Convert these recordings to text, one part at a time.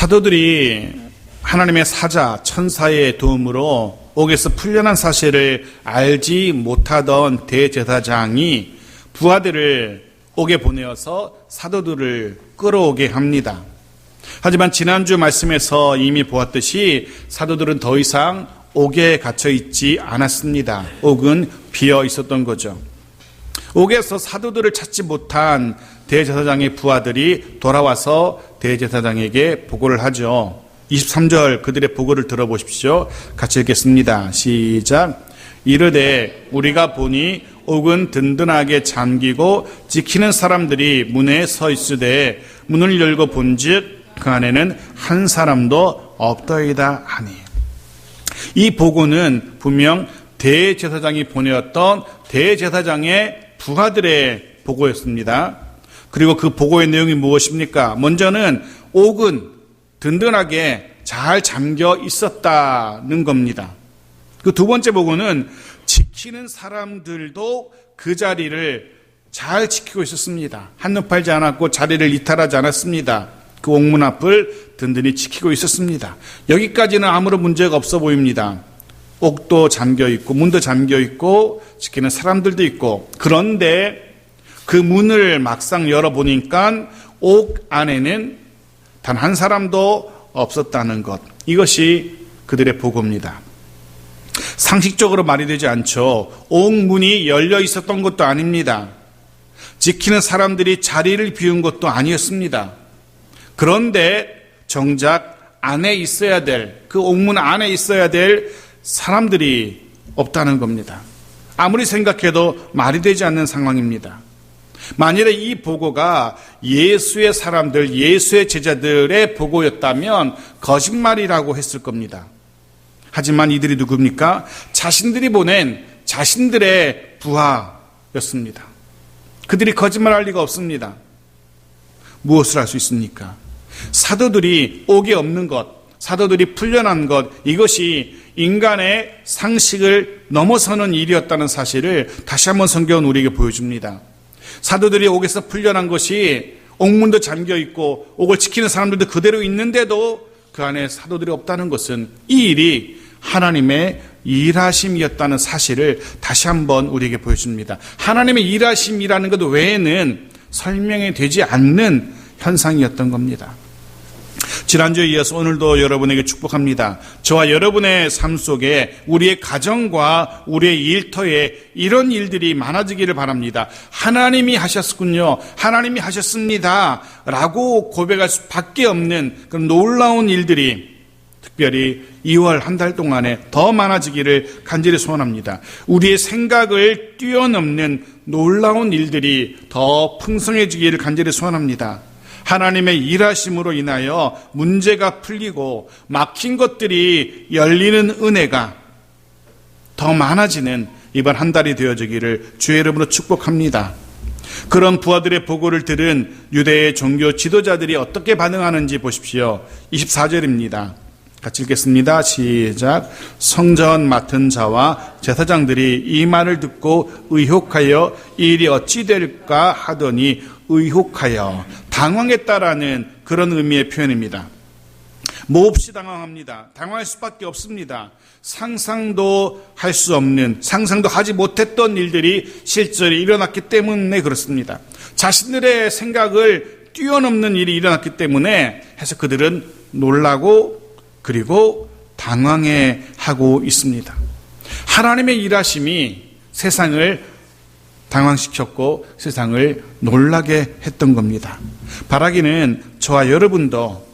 사도들이 하나님의 사자, 천사의 도움으로 옥에서 풀려난 사실을 알지 못하던 대제사장이 부하들을 옥에 보내어서 사도들을 끌어오게 합니다. 하지만 지난주 말씀에서 이미 보았듯이 사도들은 더 이상 옥에 갇혀 있지 않았습니다. 옥은 비어 있었던 거죠. 옥에서 사도들을 찾지 못한 대제사장의 부하들이 돌아와서 대제사장에게 보고를 하죠. 23절 그들의 보고를 들어보십시오. 같이 읽겠습니다. 시작. 이르되 우리가 보니 옥은 든든하게 잠기고 지키는 사람들이 문에 서 있으되 문을 열고 본즉 그 안에는 한 사람도 없더이다 하니. 이 보고는 분명 대제사장이 보내었던 대제사장의 부하들의 보고였습니다. 그리고 그 보고의 내용이 무엇입니까? 먼저는 옥은 든든하게 잘 잠겨 있었다는 겁니다. 그 두 번째 보고는 지키는 사람들도 그 자리를 잘 지키고 있었습니다. 한눈 팔지 않았고 자리를 이탈하지 않았습니다. 그 옥문 앞을 든든히 지키고 있었습니다. 여기까지는 아무런 문제가 없어 보입니다. 옥도 잠겨 있고 문도 잠겨 있고 지키는 사람들도 있고, 그런데 그 문을 막상 열어보니까 옥 안에는 단 한 사람도 없었다는 것, 이것이 그들의 보고입니다. 상식적으로 말이 되지 않죠. 옥문이 열려 있었던 것도 아닙니다. 지키는 사람들이 자리를 비운 것도 아니었습니다. 그런데 정작 안에 있어야 될, 그 옥문 안에 있어야 될 사람들이 없다는 겁니다. 아무리 생각해도 말이 되지 않는 상황입니다. 만일에 이 보고가 예수의 사람들, 예수의 제자들의 보고였다면 거짓말이라고 했을 겁니다. 하지만 이들이 누굽니까? 자신들이 보낸 자신들의 부하였습니다. 그들이 거짓말할 리가 없습니다. 무엇을 할 수 있습니까? 사도들이 옥에 없는 것, 사도들이 풀려난 것, 이것이 인간의 상식을 넘어서는 일이었다는 사실을 다시 한번 성경은 우리에게 보여줍니다. 사도들이 옥에서 풀려난 것이 옥문도 잠겨있고 옥을 지키는 사람들도 그대로 있는데도 그 안에 사도들이 없다는 것은 이 일이 하나님의 일하심이었다는 사실을 다시 한번 우리에게 보여줍니다. 하나님의 일하심이라는 것 외에는 설명이 되지 않는 현상이었던 겁니다. 지난주에 이어서 오늘도 여러분에게 축복합니다. 저와 여러분의 삶 속에 우리의 가정과 우리의 일터에 이런 일들이 많아지기를 바랍니다. 하나님이 하셨군요, 하나님이 하셨습니다 라고 고백할 수밖에 없는 그런 놀라운 일들이 특별히 2월 한 달 동안에 더 많아지기를 간절히 소원합니다. 우리의 생각을 뛰어넘는 놀라운 일들이 더 풍성해지기를 간절히 소원합니다. 하나님의 일하심으로 인하여 문제가 풀리고 막힌 것들이 열리는 은혜가 더 많아지는 이번 한 달이 되어지기를 주의 이름으로 축복합니다. 그런 부하들의 보고를 들은 유대의 종교 지도자들이 어떻게 반응하는지 보십시오. 24절입니다. 같이 읽겠습니다. 시작. 성전 맡은 자와 제사장들이 이 말을 듣고 의혹하여 이 일이 어찌 될까 하더니 의혹하여 당황했다라는 그런 의미의 표현입니다. 몹시 당황합니다. 당황할 수밖에 없습니다. 상상도 할 수 없는, 상상도 하지 못했던 일들이 실제로 일어났기 때문에 그렇습니다. 자신들의 생각을 뛰어넘는 일이 일어났기 때문에 해서 그들은 놀라고 그리고 당황해하고 있습니다. 하나님의 일하심이 세상을 당황시켰고 세상을 놀라게 했던 겁니다. 바라기는 저와 여러분도,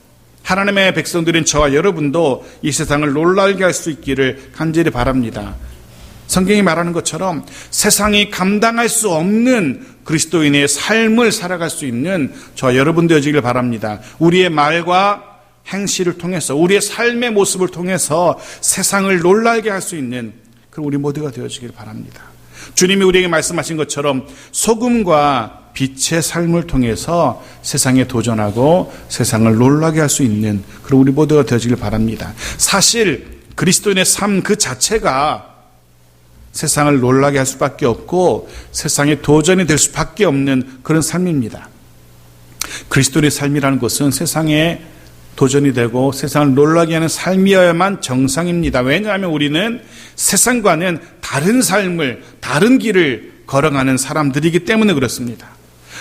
하나님의 백성들인 저와 여러분도 이 세상을 놀라게 할 수 있기를 간절히 바랍니다. 성경이 말하는 것처럼 세상이 감당할 수 없는 그리스도인의 삶을 살아갈 수 있는 저와 여러분 되어지기를 바랍니다. 우리의 말과 행실을 통해서, 우리의 삶의 모습을 통해서 세상을 놀라게 할 수 있는 그런 우리 모두가 되어지기를 바랍니다. 주님이 우리에게 말씀하신 것처럼 소금과 빛의 삶을 통해서 세상에 도전하고 세상을 놀라게 할 수 있는 그런 우리 모두가 되어지길 바랍니다. 사실 그리스도인의 삶 그 자체가 세상을 놀라게 할 수밖에 없고 세상에 도전이 될 수밖에 없는 그런 삶입니다. 그리스도인의 삶이라는 것은 세상에 도전이 되고 세상을 놀라게 하는 삶이어야만 정상입니다. 왜냐하면 우리는 세상과는 다른 삶을, 다른 길을 걸어가는 사람들이기 때문에 그렇습니다.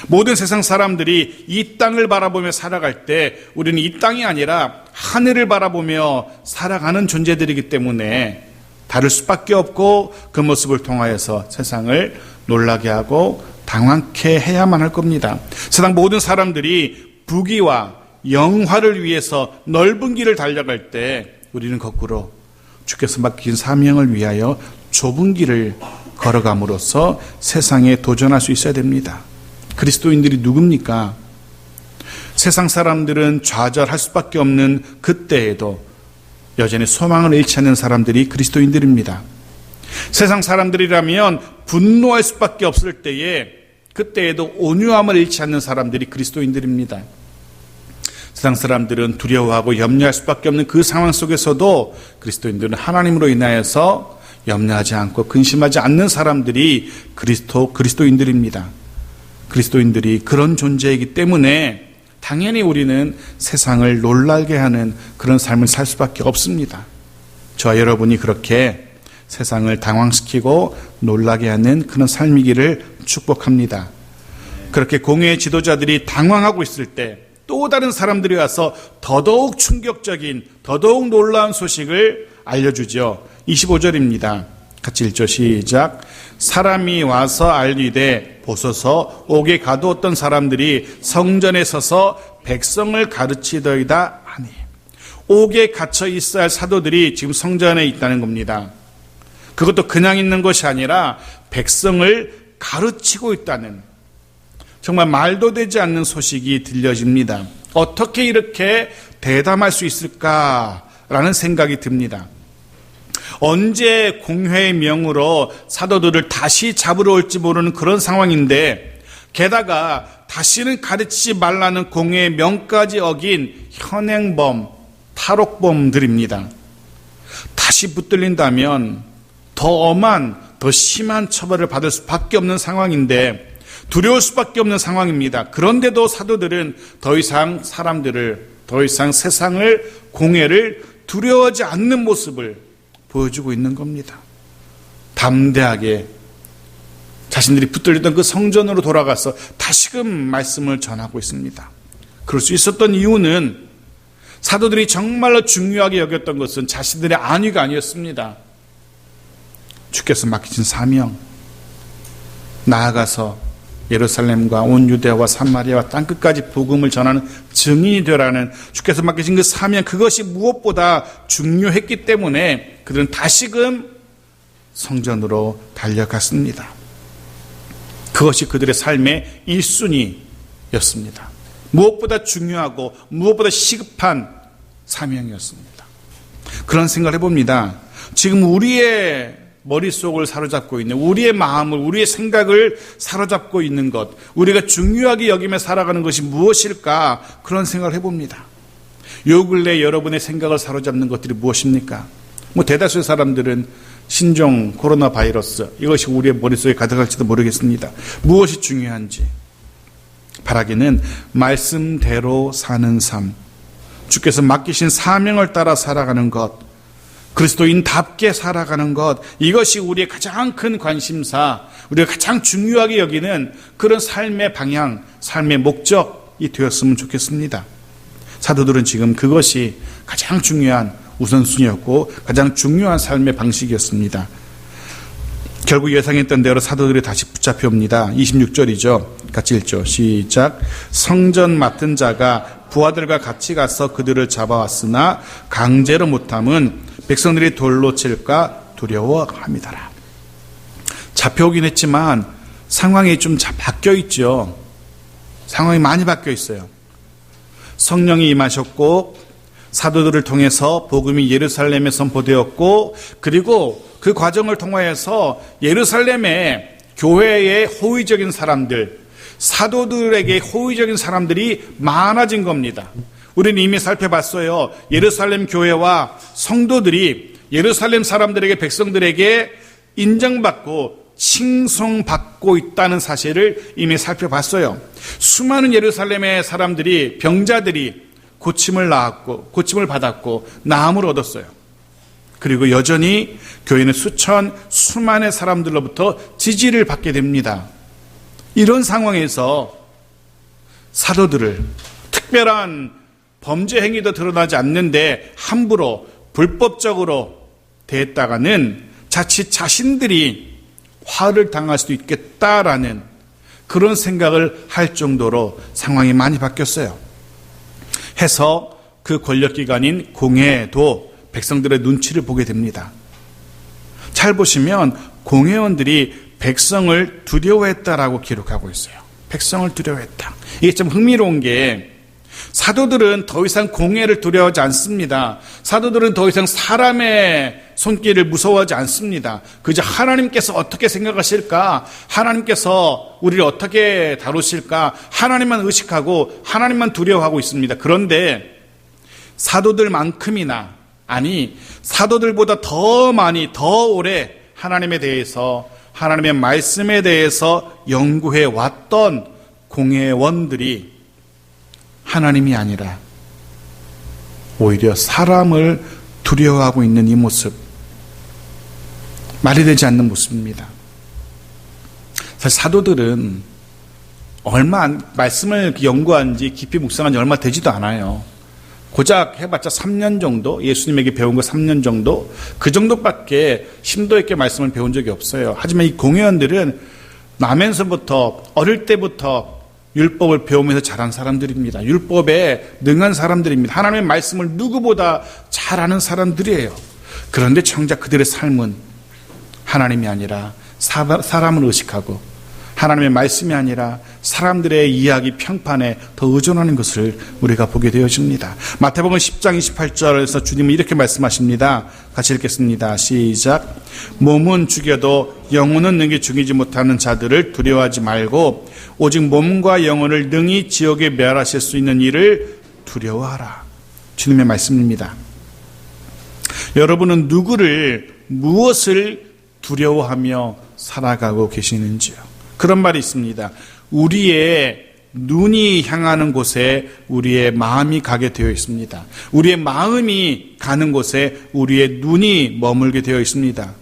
모든 세상 사람들이 이 땅을 바라보며 살아갈 때 우리는 이 땅이 아니라 하늘을 바라보며 살아가는 존재들이기 때문에 다를 수밖에 없고 그 모습을 통하여서 세상을 놀라게 하고 당황케 해야만 할 겁니다. 세상 모든 사람들이 부귀와 영화를 위해서 넓은 길을 달려갈 때 우리는 거꾸로 주께서 맡긴 사명을 위하여 좁은 길을 걸어감으로써 세상에 도전할 수 있어야 됩니다. 그리스도인들이 누굽니까? 세상 사람들은 좌절할 수밖에 없는 그때에도 여전히 소망을 잃지 않는 사람들이 그리스도인들입니다. 세상 사람들이라면 분노할 수밖에 없을 때에 그때에도 온유함을 잃지 않는 사람들이 그리스도인들입니다. 세상 사람들은 두려워하고 염려할 수밖에 없는 그 상황 속에서도 그리스도인들은 하나님으로 인하여서 염려하지 않고 근심하지 않는 사람들이 그리스도인들입니다. 그리스도인들이 그런 존재이기 때문에 당연히 우리는 세상을 놀라게 하는 그런 삶을 살 수밖에 없습니다. 저와 여러분이 그렇게 세상을 당황시키고 놀라게 하는 그런 삶이기를 축복합니다. 그렇게 공회의 지도자들이 당황하고 있을 때 또 다른 사람들이 와서 더더욱 충격적인, 더더욱 놀라운 소식을 알려주죠. 25절입니다. 같이 읽죠. 시작. 사람이 와서 알리되 보소서 옥에 가두었던 사람들이 성전에 서서 백성을 가르치더이다 하니, 옥에 갇혀 있어야 할 사도들이 지금 성전에 있다는 겁니다. 그것도 그냥 있는 것이 아니라 백성을 가르치고 있다는, 정말 말도 되지 않는 소식이 들려집니다. 어떻게 이렇게 대담할 수 있을까라는 생각이 듭니다. 언제 공회의 명으로 사도들을 다시 잡으러 올지 모르는 그런 상황인데, 게다가 다시는 가르치지 말라는 공회의 명까지 어긴 현행범, 탈옥범들입니다. 다시 붙들린다면 더 엄한, 더 심한 처벌을 받을 수밖에 없는 상황인데, 두려울 수밖에 없는 상황입니다. 그런데도 사도들은 더 이상 사람들을, 더 이상 세상을, 공회를 두려워하지 않는 모습을 보여주고 있는 겁니다. 담대하게 자신들이 붙들렸던 그 성전으로 돌아가서 다시금 말씀을 전하고 있습니다. 그럴 수 있었던 이유는 사도들이 정말로 중요하게 여겼던 것은 자신들의 안위가 아니었습니다. 주께서 맡기신 사명, 나아가서 예루살렘과 온 유대와 사마리아와 땅끝까지 복음을 전하는 증인이 되라는 주께서 맡기신 그 사명, 그것이 무엇보다 중요했기 때문에 그들은 다시금 성전으로 달려갔습니다. 그것이 그들의 삶의 1순위였습니다. 무엇보다 중요하고 무엇보다 시급한 사명이었습니다. 그런 생각을 해봅니다. 지금 우리의 머릿속을 사로잡고 있는, 우리의 마음을, 우리의 생각을 사로잡고 있는 것, 우리가 중요하게 여기며 살아가는 것이 무엇일까? 그런 생각을 해봅니다. 요 근래 여러분의 생각을 사로잡는 것들이 무엇입니까? 대다수의 사람들은 신종 코로나 바이러스, 이것이 우리의 머릿속에 가득할지도 모르겠습니다. 무엇이 중요한지. 바라기는 말씀대로 사는 삶, 주께서 맡기신 사명을 따라 살아가는 것, 그리스도인답게 살아가는 것, 이것이 우리의 가장 큰 관심사, 우리가 가장 중요하게 여기는 그런 삶의 방향, 삶의 목적이 되었으면 좋겠습니다. 사도들은 지금 그것이 가장 중요한 우선순위였고 가장 중요한 삶의 방식이었습니다. 결국 예상했던 대로 사도들이 다시 붙잡혀옵니다. 26절이죠. 같이 읽죠. 시작. 성전 맡은 자가 부하들과 같이 가서 그들을 잡아왔으나 강제로 못함은 백성들이 돌로 칠까 두려워합니다라. 잡혀오긴 했지만 상황이 좀 바뀌어 있죠. 상황이 많이 바뀌어 있어요. 성령이 임하셨고 사도들을 통해서 복음이 예루살렘에 선포되었고, 그리고 그 과정을 통하여서 예루살렘의 교회의 호의적인 사람들, 사도들에게 호의적인 사람들이 많아진 겁니다. 우리는 이미 살펴봤어요. 예루살렘 교회와 성도들이 예루살렘 사람들에게, 백성들에게 인정받고 칭송받고 있다는 사실을 이미 살펴봤어요. 수많은 예루살렘의 사람들이, 병자들이 고침을 받았고 나음을 얻었어요. 그리고 여전히 교회는 수만의 사람들로부터 지지를 받게 됩니다. 이런 상황에서 사도들을 특별한 범죄 행위도 드러나지 않는데 함부로 불법적으로 대했다가는 자칫 자신들이 화를 당할 수도 있겠다라는 그런 생각을 할 정도로 상황이 많이 바뀌었어요. 해서 그 권력기관인 공회도 백성들의 눈치를 보게 됩니다. 잘 보시면 공회원들이 백성을 두려워했다라고 기록하고 있어요. 백성을 두려워했다. 이게 좀 흥미로운 게 사도들은 더 이상 공회를 두려워하지 않습니다. 사도들은 더 이상 사람의 손길을 무서워하지 않습니다. 그저 하나님께서 어떻게 생각하실까? 하나님께서 우리를 어떻게 다루실까? 하나님만 의식하고 하나님만 두려워하고 있습니다. 그런데 사도들만큼이나, 아니 사도들보다 더 많이 더 오래 하나님에 대해서, 하나님의 말씀에 대해서 연구해 왔던 공회원들이 하나님이 아니라 오히려 사람을 두려워하고 있는 이 모습, 말이 되지 않는 모습입니다. 사실 사도들은 말씀을 연구한 지 깊이 묵상한 지 얼마 되지도 않아요. 고작 해봤자 3년 정도, 예수님에게 배운 거 3년 정도, 그 정도밖에 심도 있게 말씀을 배운 적이 없어요. 하지만 이 공회원들은 나면서부터, 어릴 때부터 율법을 배우면서 자란 사람들입니다. 율법에 능한 사람들입니다. 하나님의 말씀을 누구보다 잘 아는 사람들이에요. 그런데 정작 그들의 삶은 하나님이 아니라 사람을 의식하고, 하나님의 말씀이 아니라 사람들의 이야기 평판에 더 의존하는 것을 우리가 보게 되어집니다. 마태복음 10장 28절에서 주님은 이렇게 말씀하십니다. 같이 읽겠습니다. 시작. 몸은 죽여도 영혼은 능히 죽이지 못하는 자들을 두려워하지 말고 오직 몸과 영혼을 능히 지옥에 멸하실 수 있는 이를 두려워하라. 주님의 말씀입니다. 여러분은 무엇을 두려워하며 살아가고 계시는지요? 그런 말이 있습니다. 우리의 눈이 향하는 곳에 우리의 마음이 가게 되어 있습니다. 우리의 마음이 가는 곳에 우리의 눈이 머물게 되어 있습니다.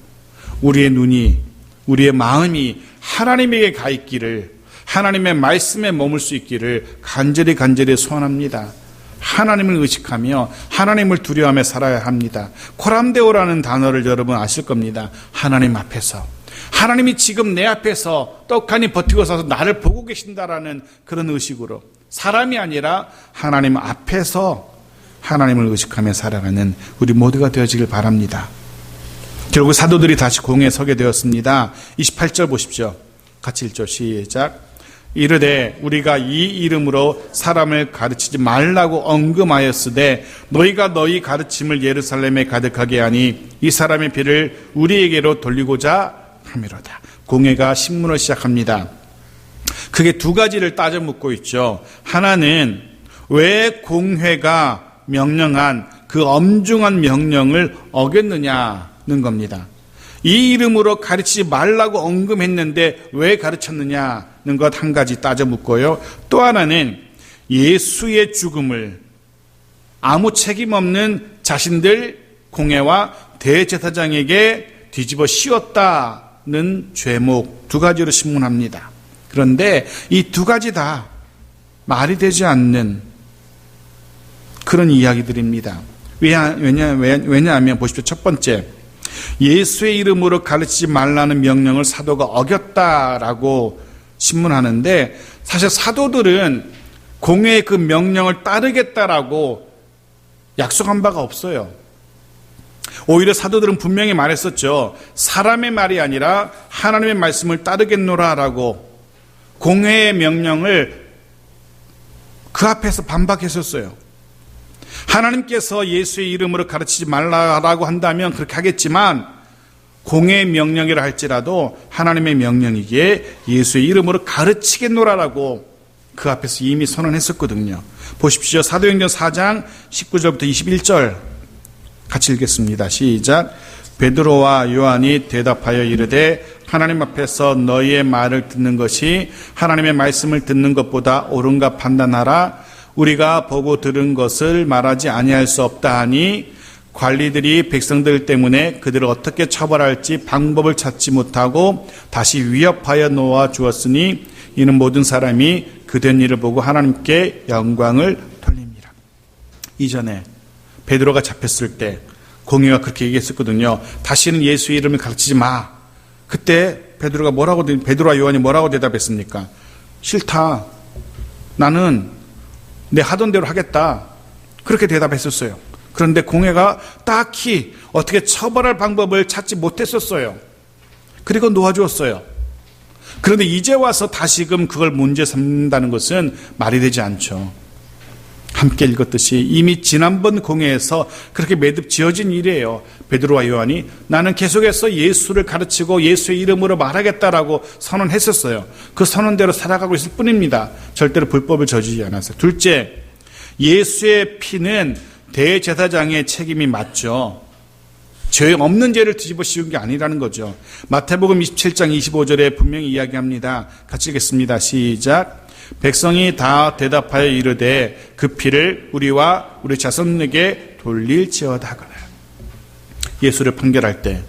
우리의 눈이, 우리의 마음이 하나님에게 가 있기를, 하나님의 말씀에 머물 수 있기를 간절히 소원합니다. 하나님을 의식하며 하나님을 두려워하며 살아야 합니다. 코람데오라는 단어를 여러분 아실 겁니다. 하나님 앞에서, 하나님이 지금 내 앞에서 떡하니 버티고 서서 나를 보고 계신다라는 그런 의식으로, 사람이 아니라 하나님 앞에서 하나님을 의식하며 살아가는 우리 모두가 되어지길 바랍니다. 결국 사도들이 다시 공회에 서게 되었습니다. 28절 보십시오. 같이 읽죠. 시작. 이르되 우리가 이 이름으로 사람을 가르치지 말라고 언금하였으되 너희가 너희 가르침을 예루살렘에 가득하게 하니 이 사람의 피를 우리에게로 돌리고자 함이로다. 공회가 신문을 시작합니다. 그게 두 가지를 따져 묻고 있죠. 하나는 왜 공회가 명령한 그 엄중한 명령을 어겼느냐는 겁니다. 이 이름으로 가르치지 말라고 언급했는데 왜 가르쳤느냐는 것 한 가지 따져 묻고요. 또 하나는 예수의 죽음을 아무 책임 없는 자신들 공회와 대제사장에게 뒤집어 씌웠다는 죄목 두 가지로 신문합니다. 그런데 이 두 가지 다 말이 되지 않는 그런 이야기들입니다. 왜냐하면 보십시오. 첫 번째, 예수의 이름으로 가르치지 말라는 명령을 사도가 어겼다라고 신문하는데, 사실 사도들은 공회의 그 명령을 따르겠다라고 약속한 바가 없어요. 오히려 사도들은 분명히 말했었죠. 사람의 말이 아니라 하나님의 말씀을 따르겠노라라고 공회의 명령을 그 앞에서 반박했었어요. 하나님께서 예수의 이름으로 가르치지 말라고 한다면 그렇게 하겠지만, 공회의 명령이라 할지라도 하나님의 명령이기에 예수의 이름으로 가르치겠노라라고 그 앞에서 이미 선언했었거든요. 보십시오. 사도행전 4장 19절부터 21절 같이 읽겠습니다. 시작. 베드로와 요한이 대답하여 이르되 하나님 앞에서 너희의 말을 듣는 것이 하나님의 말씀을 듣는 것보다 옳은가 판단하라. 우리가 보고 들은 것을 말하지 아니할 수 없다 하니 관리들이 백성들 때문에 그들을 어떻게 처벌할지 방법을 찾지 못하고 다시 위협하여 놓아 주었으니 이는 모든 사람이 그된 일을 보고 하나님께 영광을 돌립니다. 이전에 베드로가 잡혔을 때 공회가 그렇게 얘기했었거든요. 다시는 예수의 이름을 가르치지 마. 그때 베드로와 요한이 뭐라고 대답했습니까? 싫다. 나는 내 하던 대로 하겠다. 그렇게 대답했었어요. 그런데 공회가 딱히 어떻게 처벌할 방법을 찾지 못했었어요. 그리고 놓아주었어요. 그런데 이제 와서 다시금 그걸 문제 삼는다는 것은 말이 되지 않죠. 함께 읽었듯이 이미 지난번 공회에서 그렇게 매듭 지어진 일이에요. 베드로와 요한이 나는 계속해서 예수를 가르치고 예수의 이름으로 말하겠다라고 선언했었어요. 그 선언대로 살아가고 있을 뿐입니다. 절대로 불법을 저지르지 않았어요. 둘째, 예수의 피는 대제사장의 책임이 맞죠. 죄 없는 죄를 뒤집어 씌운 게 아니라는 거죠. 마태복음 27장 25절에 분명히 이야기합니다. 같이 읽겠습니다. 시작. 백성이 다 대답하여 이르되 그 피를 우리와 우리 자손에게 돌릴지어다 하거늘. 예수를 판결할 때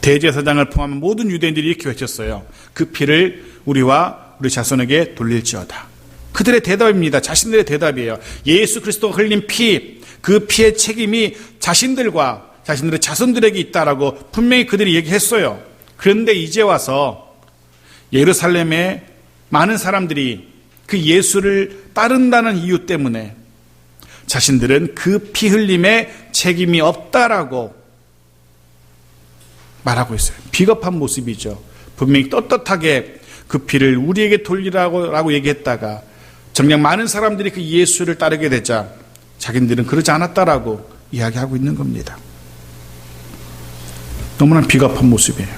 대제사장을 포함한 모든 유대인들이 이렇게 외쳤어요. 그 피를 우리와 우리 자손에게 돌릴지어다. 그들의 대답입니다. 자신들의 대답이에요. 예수 그리스도가 흘린 피, 그 피의 책임이 자신들과 자신들의 자손들에게 있다라고 분명히 그들이 얘기했어요. 그런데 이제 와서 예루살렘에 많은 사람들이 그 예수를 따른다는 이유 때문에 자신들은 그 피 흘림에 책임이 없다라고 말하고 있어요. 비겁한 모습이죠. 분명히 떳떳하게 그 피를 우리에게 돌리라고 얘기했다가 정작 많은 사람들이 그 예수를 따르게 되자 자기들은 그러지 않았다라고 이야기하고 있는 겁니다. 너무나 비겁한 모습이에요.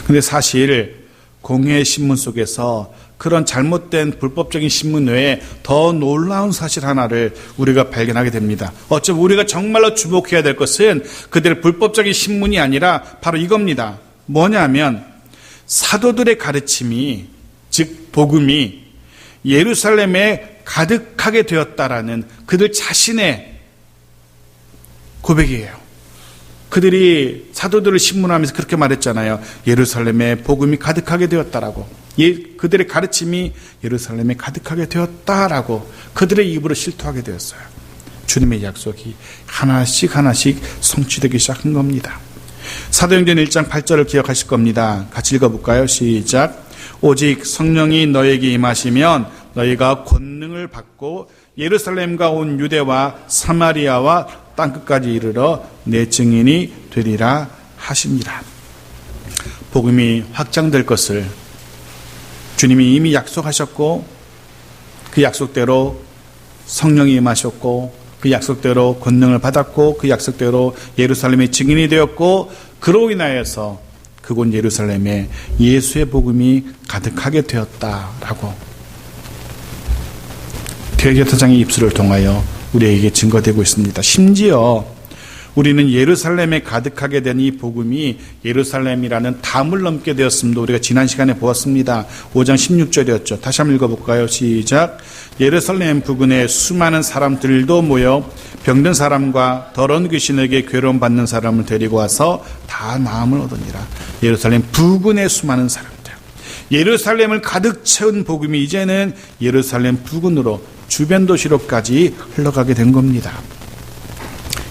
그런데 사실 공회의 신문 속에서 그런 잘못된 불법적인 신문 외에 더 놀라운 사실 하나를 우리가 발견하게 됩니다. 어쩌면 우리가 정말로 주목해야 될 것은 그들의 불법적인 신문이 아니라 바로 이겁니다. 뭐냐면 사도들의 가르침이, 즉 복음이 예루살렘에 가득하게 되었다라는 그들 자신의 고백이에요. 그들이 사도들을 신문하면서 그렇게 말했잖아요. 예루살렘에 복음이 가득하게 되었다라고. 그들의 가르침이 예루살렘에 가득하게 되었다라고 그들의 입으로 실토하게 되었어요. 주님의 약속이 하나씩 성취되기 시작한 겁니다. 사도행전 1장 8절을 기억하실 겁니다. 같이 읽어볼까요? 시작. 오직 성령이 너에게 임하시면 너희가 권능을 받고 예루살렘과 온 유대와 사마리아와 땅끝까지 이르러 내 증인이 되리라 하십니다. 복음이 확장될 것을 주님이 이미 약속하셨고 그 약속대로 성령이 임하셨고 그 약속대로 권능을 받았고 그 약속대로 예루살렘의 증인이 되었고 그로 인하여서 그곳 예루살렘에 예수의 복음이 가득하게 되었다라고 대제사장의 입술을 통하여 우리에게 증거되고 있습니다. 심지어 우리는 예루살렘에 가득하게 된 이 복음이 예루살렘이라는 담을 넘게 되었음도 우리가 지난 시간에 보았습니다. 5장 16절이었죠. 다시 한번 읽어볼까요? 시작. 예루살렘 부근에 수많은 사람들도 모여 병든 사람과 더러운 귀신에게 괴로움 받는 사람을 데리고 와서 다 나음을 얻으니라. 예루살렘 부근의 수많은 사람들. 예루살렘을 가득 채운 복음이 이제는 예루살렘 부근으로 주변 도시로까지 흘러가게 된 겁니다.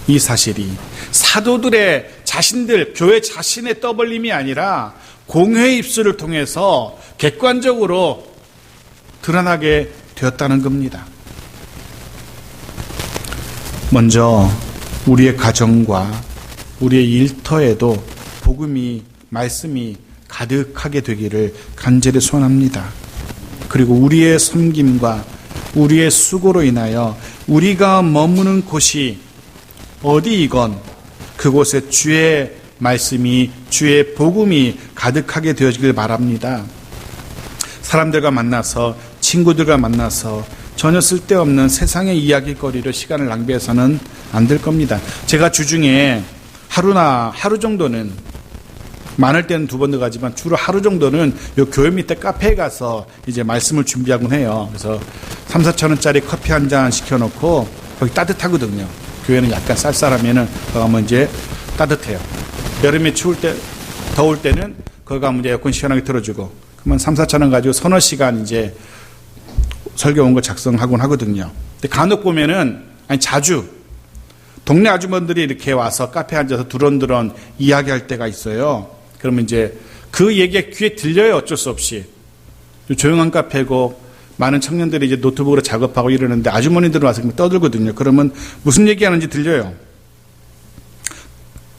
이 사실이 사도들의 자신들, 교회 자신의 떠벌림이 아니라 공회의 입술을 통해서 객관적으로 드러나게 되었다는 겁니다. 먼저 우리의 가정과 우리의 일터에도 복음이, 말씀이 가득하게 되기를 간절히 소원합니다. 그리고 우리의 섬김과 우리의 수고로 인하여 우리가 머무는 곳이 어디이건 그곳에 주의 말씀이, 주의 복음이 가득하게 되어지길 바랍니다. 사람들과 만나서, 친구들과 만나서 전혀 쓸데없는 세상의 이야기거리로 시간을 낭비해서는 안 될 겁니다. 제가 주중에 하루 정도는 많을 때는 2번 가지만 주로 하루 정도는 요 교회 밑에 카페에 가서 이제 말씀을 준비하곤 해요. 그래서 3, 4천 원짜리 커피 한 잔 시켜놓고 거기 따뜻하거든요. 교회는 약간 쌀쌀하면은 거기 가면 이제 따뜻해요. 여름에 더울 때는 거기 가면 이제 에어컨 시원하게 틀어주고 그러면 3, 4천 원 가지고 서너 시간 이제 설교 원고 작성하곤 하거든요. 근데 간혹 보면은 자주 동네 아주머니들이 이렇게 와서 카페에 앉아서 두런두런 이야기할 때가 있어요. 그러면 이제 그 얘기가 귀에 들려요. 어쩔 수 없이. 조용한 카페고 많은 청년들이 이제 노트북으로 작업하고 이러는데 아주머니들 와서 떠들거든요. 그러면 무슨 얘기하는지 들려요.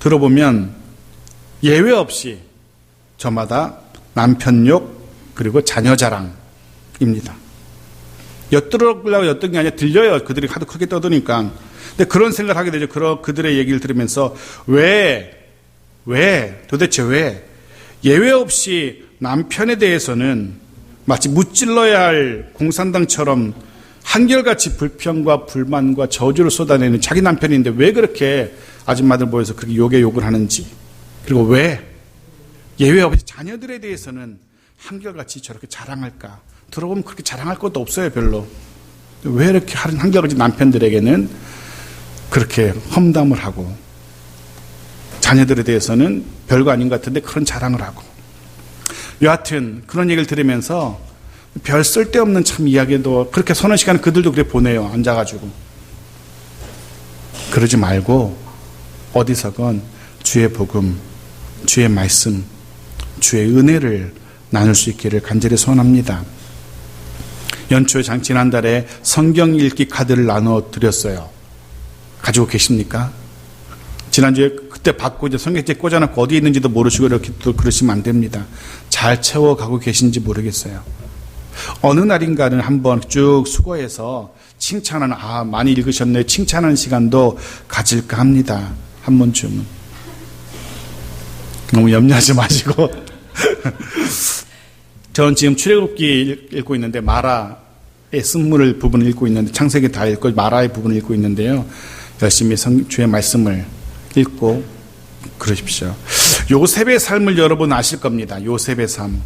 들어보면 예외 없이 저마다 남편 욕 그리고 자녀 자랑입니다. 엿들으려고 엿든 게 아니라 들려요. 그들이 하도 크게 떠드니까. 근데 그런 생각을 하게 되죠. 그들의 얘기를 들으면서 도대체 왜 예외 없이 남편에 대해서는 마치 무찔러야 할 공산당처럼 한결같이 불평과 불만과 저주를 쏟아내는 자기 남편인데 왜 그렇게 아줌마들 모여서 그렇게 욕을 하는지, 그리고 왜 예외 없이 자녀들에 대해서는 한결같이 저렇게 자랑할까? 들어보면 그렇게 자랑할 것도 없어요. 별로. 왜 이렇게 한결같이 남편들에게는 그렇게 험담을 하고 자녀들에 대해서는 별거 아닌 것 같은데 그런 자랑을 하고, 여하튼 그런 얘기를 들으면서 별 쓸데없는 참 이야기도 그렇게 서너 시간 그들도 그렇게 보내요. 앉아가지고. 그러지 말고 어디서건 주의 복음, 주의 말씀, 주의 은혜를 나눌 수 있기를 간절히 소원합니다. 연초에 지난달에 성경 읽기 카드를 나눠 드렸어요. 가지고 계십니까? 지난주에 그때 받고 이제 성경책 꽂아놓고 어디 있는지도 모르시고 이렇게 또 그러시면 안 됩니다. 잘 채워가고 계신지 모르겠어요. 어느 날인가는 한번 쭉 수고해서 칭찬하는, 많이 읽으셨네, 칭찬하는 시간도 가질까 합니다. 한 번쯤은. 너무 염려하지 마시고. 저는 지금 출애굽기 읽고 있는데 마라의 쓴물 부분을 읽고 있는데, 창세기 다 읽고 마라의 부분을 읽고 있는데요. 열심히 주의 말씀을 읽고 그러십시오. 요셉의 삶을 여러분 아실 겁니다. 요셉의 삶.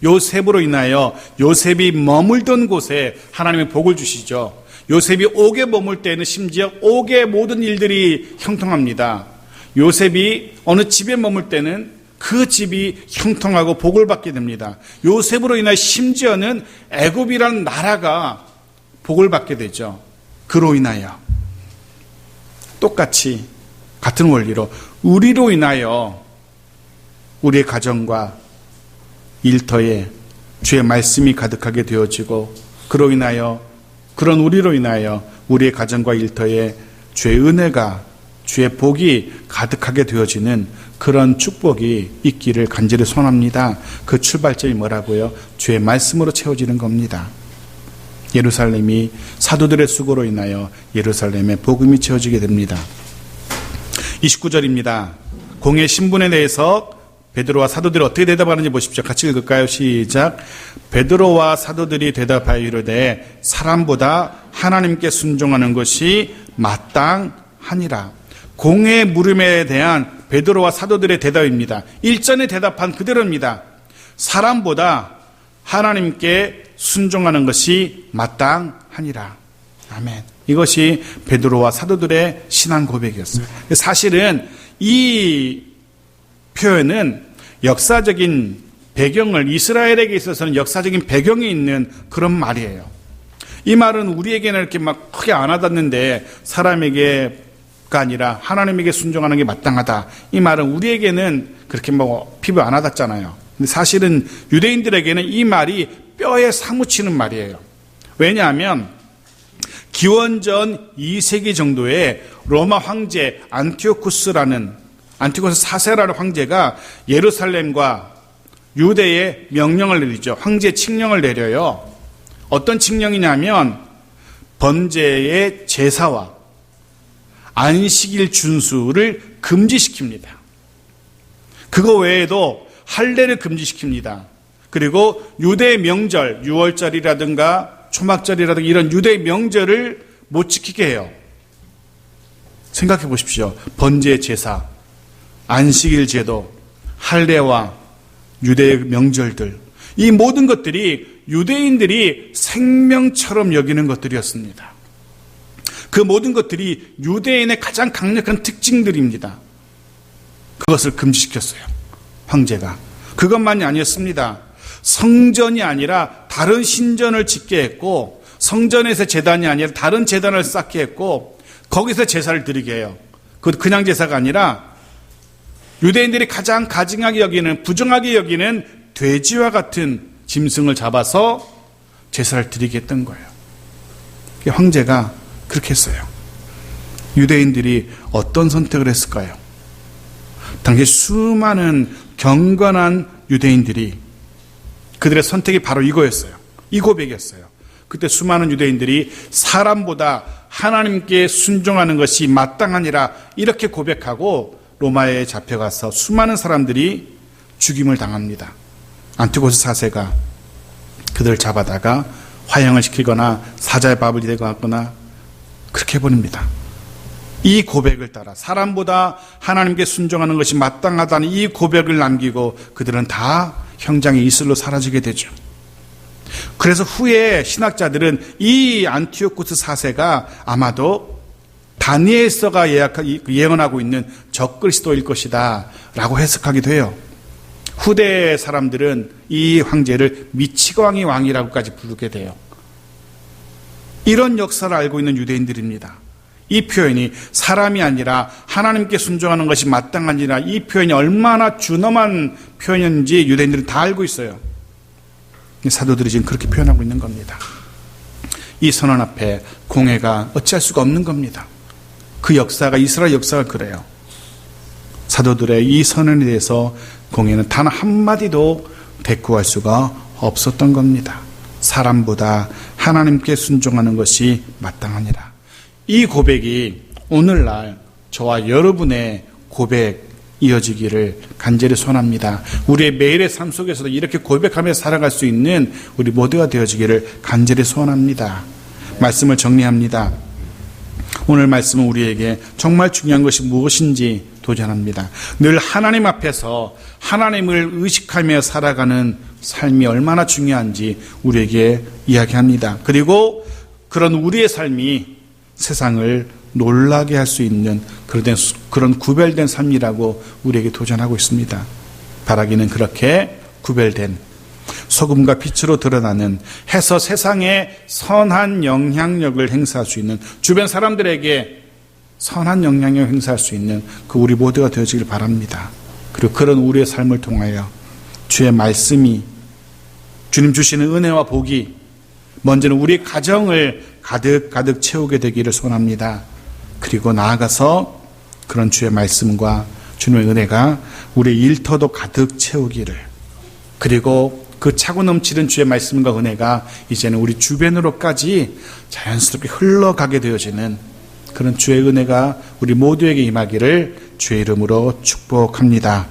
요셉으로 인하여 요셉이 머물던 곳에 하나님의 복을 주시죠. 요셉이 옥에 머물 때는 심지어 옥의 모든 일들이 형통합니다. 요셉이 어느 집에 머물 때는 그 집이 형통하고 복을 받게 됩니다. 요셉으로 인하여 심지어는 애굽이라는 나라가 복을 받게 되죠. 그로 인하여. 똑같이 같은 원리로 우리로 인하여 우리의 가정과 일터에 주의 말씀이 가득하게 되어지고, 그로 인하여, 그런 우리로 인하여 우리의 가정과 일터에 주의 은혜가, 주의 복이 가득하게 되어지는 그런 축복이 있기를 간절히 소원합니다. 그 출발점이 뭐라고요? 주의 말씀으로 채워지는 겁니다. 예루살렘이 사도들의 수고로 인하여 예루살렘의 복음이 채워지게 됩니다. 29절입니다. 공의 신분에 대해서 베드로와 사도들이 어떻게 대답하는지 보십시오. 같이 읽을까요? 시작. 베드로와 사도들이 대답하여 이르되 사람보다 하나님께 순종하는 것이 마땅하니라. 공의 물음에 대한 베드로와 사도들의 대답입니다. 일전에 대답한 그대로입니다. 사람보다 하나님께 순종하는 것이 마땅하니라. 아멘. 이것이 베드로와 사도들의 신앙 고백이었어요. 사실은 이 표현은 역사적인 배경을, 이스라엘에게 있어서는 역사적인 배경이 있는 그런 말이에요. 이 말은 우리에게는 이렇게 막 크게 안 와닿는데 사람에게가 아니라 하나님에게 순종하는 게 마땅하다. 이 말은 우리에게는 그렇게 뭐 피부 안 와닿잖아요. 근데 사실은 유대인들에게는 이 말이 뼈에 사무치는 말이에요. 왜냐하면 기원전 2세기 정도에 로마 황제 안티오쿠스 4세라는 황제가 예루살렘과 유대에 명령을 내리죠. 황제 칙령을 내려요. 어떤 칙령이냐면 번제의 제사와 안식일 준수를 금지시킵니다. 그거 외에도 할례를 금지시킵니다. 그리고 유대 명절, 6월절이라든가 초막절이라든가 이런 유대 명절을 못 지키게 해요. 생각해 보십시오. 번제 제사, 안식일 제도, 할례와 유대의 명절들, 이 모든 것들이 유대인들이 생명처럼 여기는 것들이었습니다. 그 모든 것들이 유대인의 가장 강력한 특징들입니다. 그것을 금지시켰어요, 황제가. 그것만이 아니었습니다. 성전이 아니라 다른 신전을 짓게 했고, 성전에서 제단이 아니라 다른 제단을 쌓게 했고, 거기서 제사를 드리게 해요. 그것도 그냥 제사가 아니라 유대인들이 가장 가증하게 여기는, 부정하게 여기는 돼지와 같은 짐승을 잡아서 제사를 드리게 했던 거예요. 황제가 그렇게 했어요. 유대인들이 어떤 선택을 했을까요? 당시 수많은 경건한 유대인들이, 그들의 선택이 바로 이거였어요. 이 고백이었어요. 그때 수많은 유대인들이 사람보다 하나님께 순종하는 것이 마땅하니라 이렇게 고백하고 로마에 잡혀가서 수많은 사람들이 죽임을 당합니다. 안티고스 4세가 그들을 잡아다가 화형을 시키거나 사자의 밥을 대거나 그렇게 해버립니다. 이 고백을 따라 사람보다 하나님께 순종하는 것이 마땅하다는 이 고백을 남기고 그들은 다 형장의 이슬로 사라지게 되죠. 그래서 후에 신학자들은 이 안티오쿠스 4세가 아마도 다니엘서가 예언하고 있는 적그리스도일 것이다 라고 해석하기도 해요. 후대 사람들은 이 황제를 미치광이 왕이라고까지 부르게 돼요. 이런 역사를 알고 있는 유대인들입니다. 이 표현이 사람이 아니라 하나님께 순종하는 것이 마땅하니라, 이 표현이 얼마나 준엄한 표현인지 유대인들은 다 알고 있어요. 사도들이 지금 그렇게 표현하고 있는 겁니다. 이 선언 앞에 공회가 어찌할 수가 없는 겁니다. 그 역사가, 이스라엘 역사가 그래요. 사도들의 이 선언에 대해서 공회는 단 한마디도 대꾸할 수가 없었던 겁니다. 사람보다 하나님께 순종하는 것이 마땅하니라. 이 고백이 오늘날 저와 여러분의 고백 이어지기를 간절히 소원합니다. 우리의 매일의 삶 속에서도 이렇게 고백하며 살아갈 수 있는 우리 모두가 되어지기를 간절히 소원합니다. 말씀을 정리합니다. 오늘 말씀은 우리에게 정말 중요한 것이 무엇인지 도전합니다. 늘 하나님 앞에서 하나님을 의식하며 살아가는 삶이 얼마나 중요한지 우리에게 이야기합니다. 그리고 그런 우리의 삶이 세상을 놀라게 할 수 있는 그런 구별된 삶이라고 우리에게 도전하고 있습니다. 바라기는 그렇게 구별된 소금과 빛으로 드러나는, 해서 세상에 선한 영향력을 행사할 수 있는, 주변 사람들에게 선한 영향력을 행사할 수 있는 그 우리 모두가 되어지길 바랍니다. 그리고 그런 우리의 삶을 통하여 주의 말씀이, 주님 주시는 은혜와 복이 먼저는 우리 가정을 가득 채우게 되기를 소원합니다. 그리고 나아가서 그런 주의 말씀과 주님의 은혜가 우리 일터도 가득 채우기를, 그리고 그 차고 넘치는 주의 말씀과 은혜가 이제는 우리 주변으로까지 자연스럽게 흘러가게 되어지는 그런 주의 은혜가 우리 모두에게 임하기를 주의 이름으로 축복합니다.